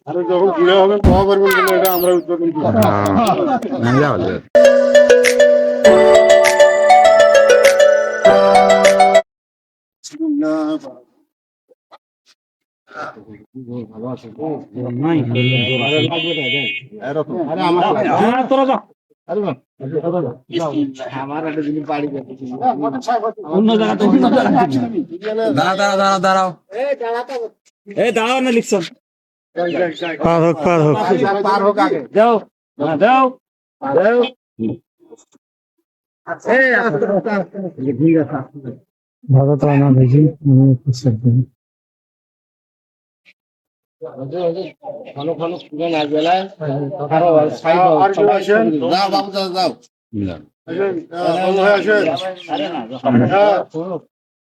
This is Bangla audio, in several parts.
আরে যখন ঘুরে হবেন পাওয়া পারবেন কিনা এটা আমরা উদ্বোধন দাঁড়াও না লিখছো পার হোক আগে যাও যাও যাও ভারত রানা ভেজি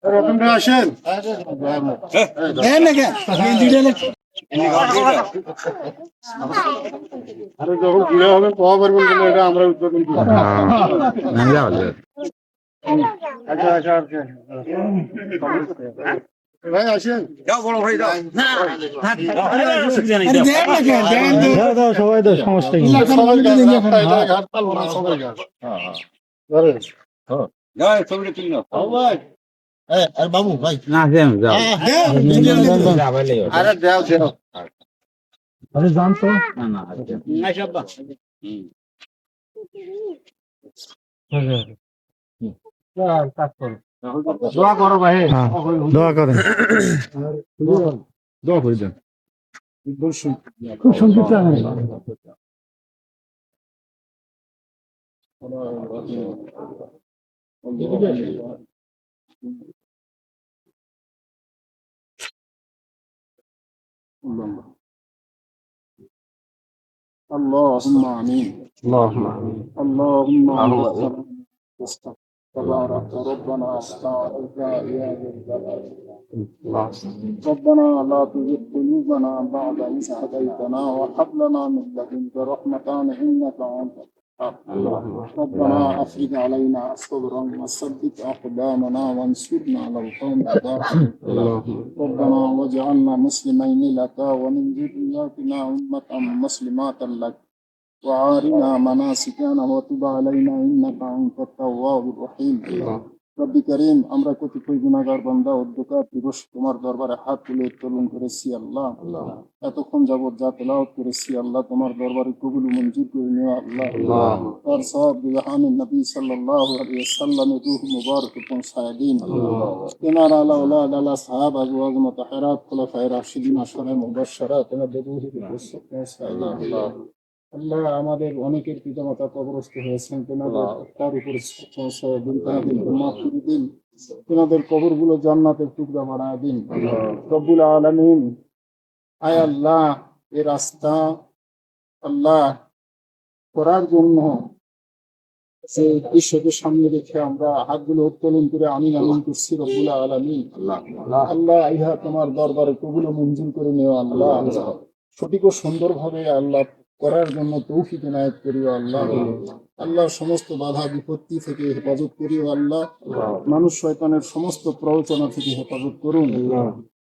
রতন ভাই আসেন আরে যখন ঘুরে হবেন পাওয়া পারবেন কিনা এটা আমরা উদ্বোধন ভাই আসেন সবাই তো সমস্যা বাবু ভাই না আরে দেও দেও আরে জানতো না দোয়া করো ভাই দোয়া করেন দোয়া করে দেন খুব সন্তুষ্ট আমি اللهم آمين اللهم تبارك ربنا استعاذ يا ذا الجلال ربنا لا تزغ قلوبنا بعد إذ هديتنا وهب لنا من لدنك رحمة إنك أنت ربنا أفرغ علينا صبرا وثبت أقدامنا وانصرنا على القوم الكافرين ربنا واجعلنا مسلمين لك ومن ذرياتنا أمة مسلمات لك وأرنا مناسكنا وتب علينا إنك أنت التواب الرحيم রব্বি করিম আমরা কতিপয় গুনাহগার বান্দা অধ্যকার দিবস তোমার দরবারে হাত তুলে উত্তোলন করেছি আল্লাহ এতক্ষণ যাবৎ যা তেলাওয়াত করেছি আল্লাহ তোমার দরবারে কবুল মঞ্জুর করে নিও আল্লাহ তার সওয়াব বিহানে নবী সাল্লাল্লাহু আলাইহি ওয়াসাল্লামের রূহ মুবারক পৌঁছায় দিন তেনার আলা ওলাদ আলা সাহাবা আজওয়াজ মুতাহহারাত খুলাফায়ে রাশিদিন আশরা মুবাশশারাত তেনাদের রূহে পৌঁছায় দিন আল্লাহ আমাদের অনেকের পিতামাতা কবরস্থ হয়েছেন তেনাদের তার উপর দিন তেনাদের কবরগুলো জান্নাতের টুকরা বানায় দিন রব্বুল আলামিন আয় আল্লাহ এ রাস্তা আল্লাহ করার জন্য যে বিশ্বকে সামনে রেখে আমরা হাতগুলো উত্তোলন করে আমিন আমিন করছি রব্বুল আলামিন আল্লাহ ইহা তোমার দরবারে কবুল মঞ্জুর করে নিও আল্লাহ সঠিক ও সুন্দরভাবে আল্লাহ করার জন্য তৌফিক ইনায়েত করিও আল্লাহ আল্লাহ সমস্ত বাধা বিপত্তি থেকে হেফাজত করিও আল্লাহ মানুষ শয়তানের সমস্ত প্ররোচনা থেকে হেফাজত করুন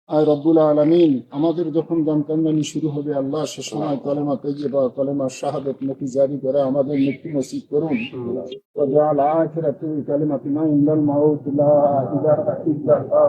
আয় রব্বুল আলামিন আমাদের যখন জানকান্দানি শুরু হবে আল্লাহ সে সময় কলেমা তাইয়্যিবা কলেমা শাহাদাত মুখী জারি করে আমাদের মৃত্যু নসিব করুন ওয়াজআল আখিরাতু কালিমাতিনা ইনদাল মাউত লা ইলাহা ইল্লাল্লাহ